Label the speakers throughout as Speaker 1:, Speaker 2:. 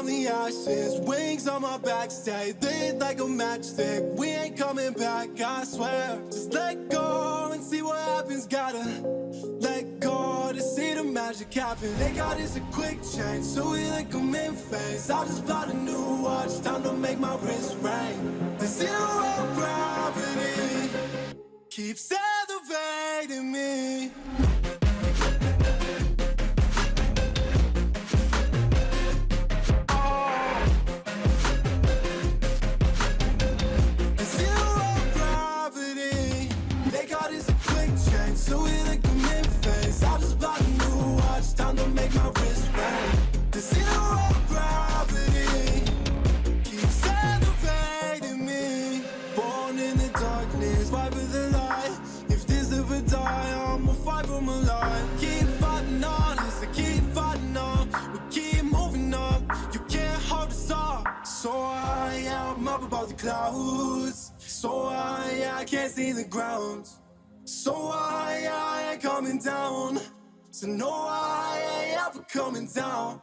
Speaker 1: from the ashes, wings on my back, stay lit like a matchstick. We ain't coming back, I swear. Just let go and see what happens. Gotta let go to see the magic happen. They got us a quick change, so we like them in phase. I just bought a new watch, time to make my wrist ring. The zero gravity keeps elevating me. So we like them in phase. I just bought a new watch, time to make my wrist ring. The zero gravity keeps elevating me. Born in the darkness, fight with the light. If this ever die, I'ma fight for my life. Keep fighting on, yes, I keep fighting on. We keep moving up, you can't hold us up. So I'm up above the clouds. So I can't see the ground. So I ain't coming down. So no, I ain't ever coming down.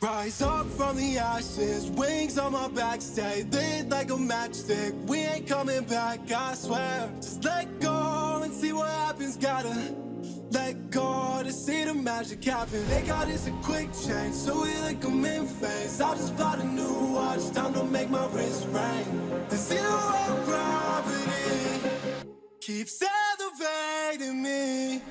Speaker 1: Rise up from the ashes, wings on my back, stay lit like a matchstick. We ain't coming back, I swear. Just let go and see what happens. Gotta let go to see the magic happen. They got us a quick change, so we like them in phase. I just bought a new watch, time to make my wrist ring. The zero gravity keeps elevating me.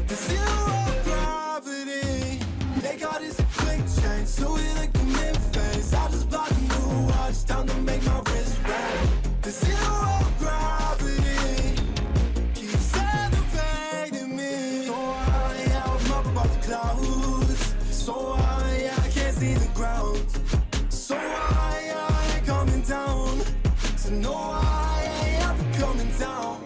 Speaker 1: The zero gravity, they got us a quick change, so we like them in phase. I just bought a new watch, time to make my wrist ring. The zero gravity keeps elevating me. So I'm up above the clouds. So I can't see the ground. So I ain't coming down. So no, I ain't ever coming down.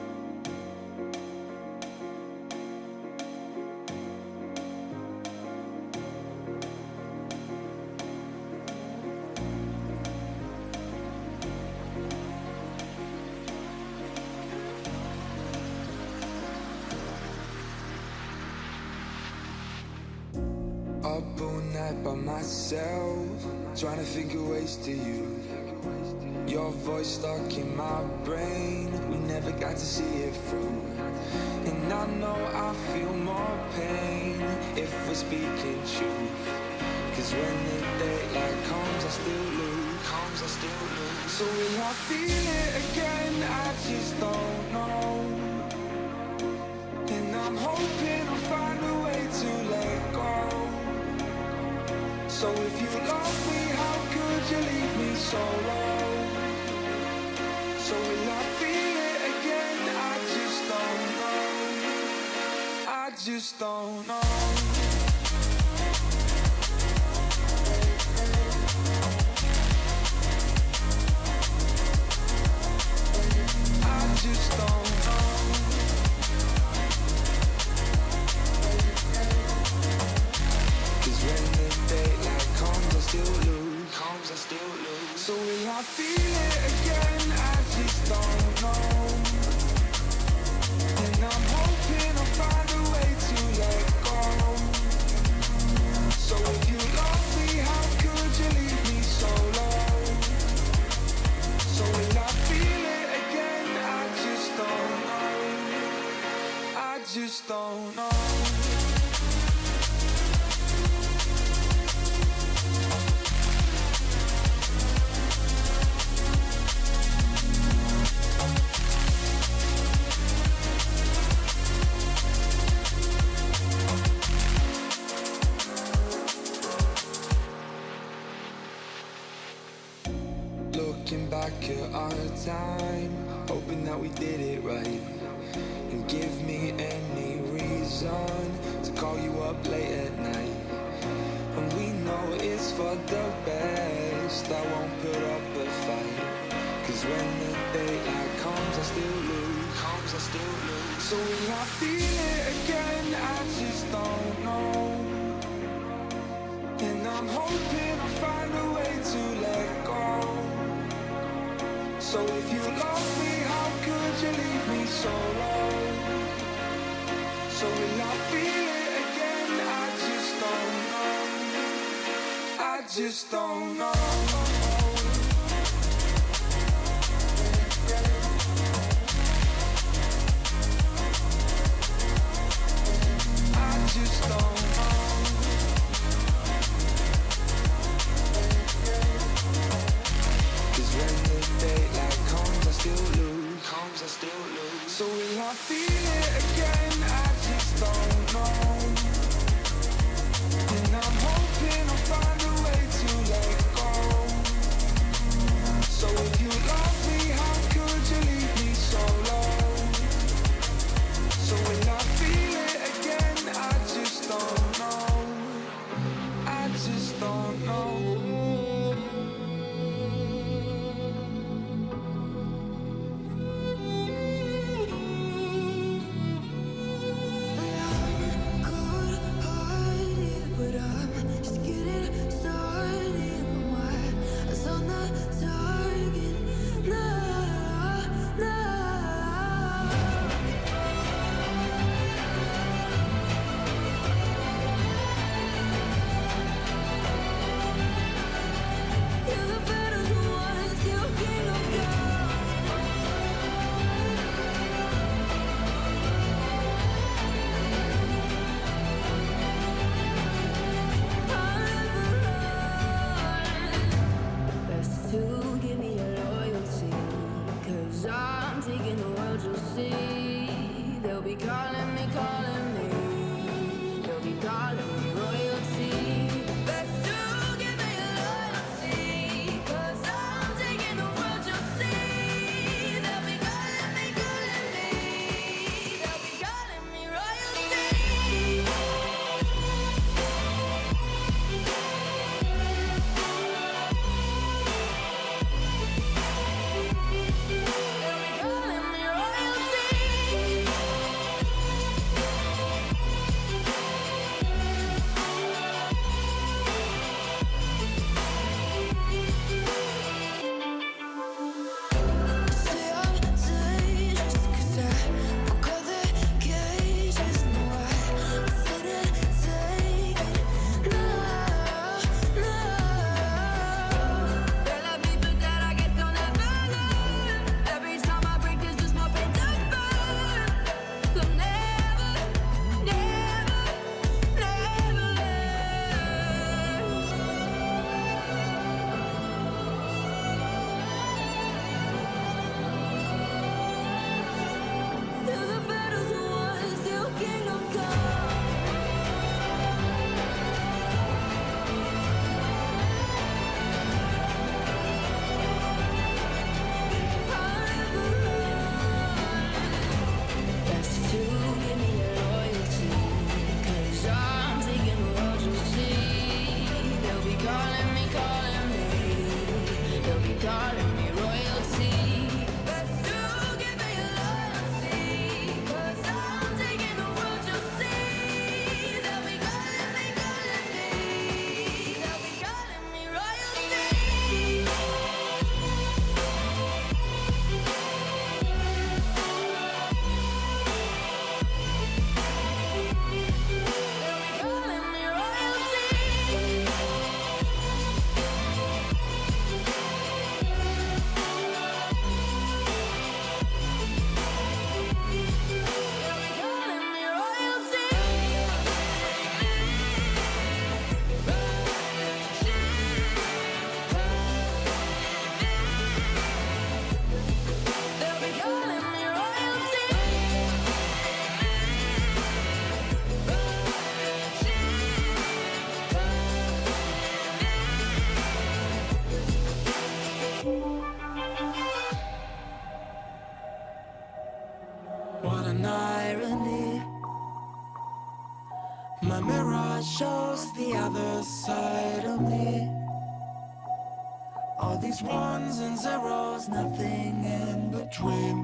Speaker 2: Up all night by myself, trying to think of ways to you. Your voice stuck in my brain, we never got to see it through. And I know I feel more pain if we're speaking truth. Cause when the daylight comes, I still lose. So will I feel it again? I just don't know. And I'm hoping I'll find a way to let go. So if you love me, how could you leave me so low? So will I feel it again? I just don't know. I just don't know. I just don't know. Cause when the daylight comes, I still lose. So will I feel it again? I just don't know. And I'm hoping I'll find a way to let go. So if you love me, how could you leave me so low? So will I feel it again? I just don't know. I just don't know. Looking back at our time, hoping that we did it right. And give me any reason to call you up late at night. And we know it's for the best, I won't put up a fight. Cause when the daylight comes, I still lose. So will I feel it again? I just don't know. And I'm hoping I'll find a way to let go. So if you love me, how could you leave me so low? So will I feel it again? I just don't know. I just don't know. I just don't know. 'Cause when the daylight comes, I still lose. So will I feel it again? I just don't know. And I'm hoping I'll find a way to let go. So if you love me, how could you leave me so low? So will I feel it again? I just don't know. I just don't know.
Speaker 1: What an irony. My mirror shows the other side of me. All these ones and zeros, nothing in between.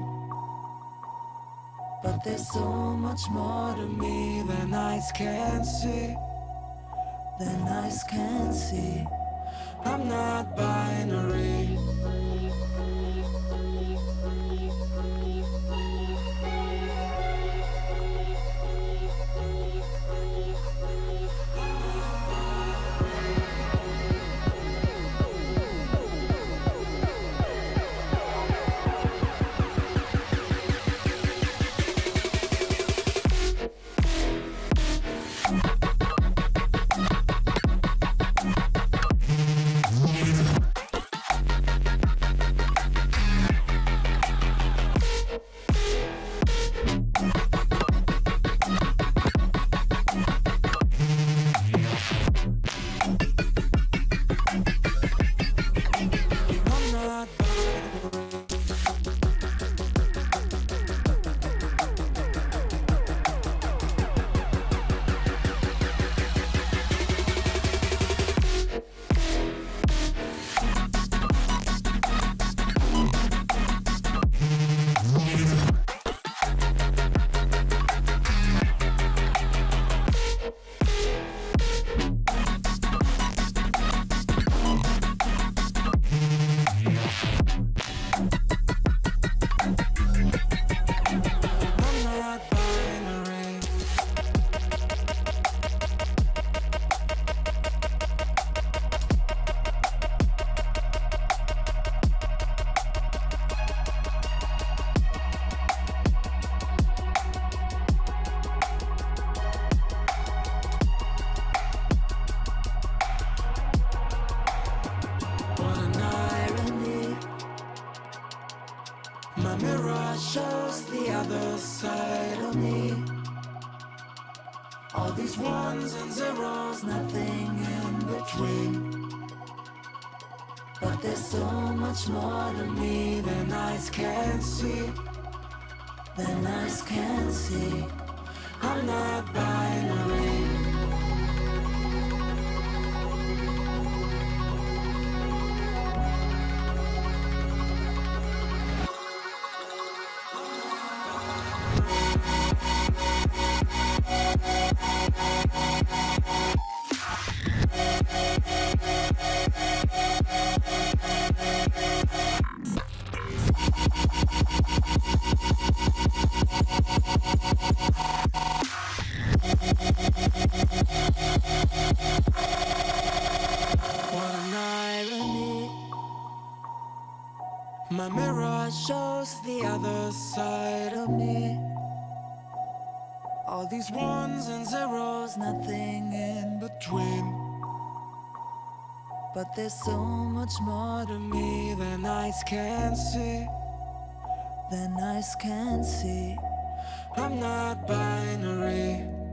Speaker 1: But there's so much more to me than eyes can see. Than eyes can see. I'm not binary. My mirror shows the other side of me. All these ones and zeros, nothing in between. But there's so much more to me than eyes can see. Than eyes can see. I'm not binary. What an irony. My mirror shows the other side of me. All these ones and zeros, nothing in between. But there's so much more to me than eyes can see. Than eyes can see. I'm not binary.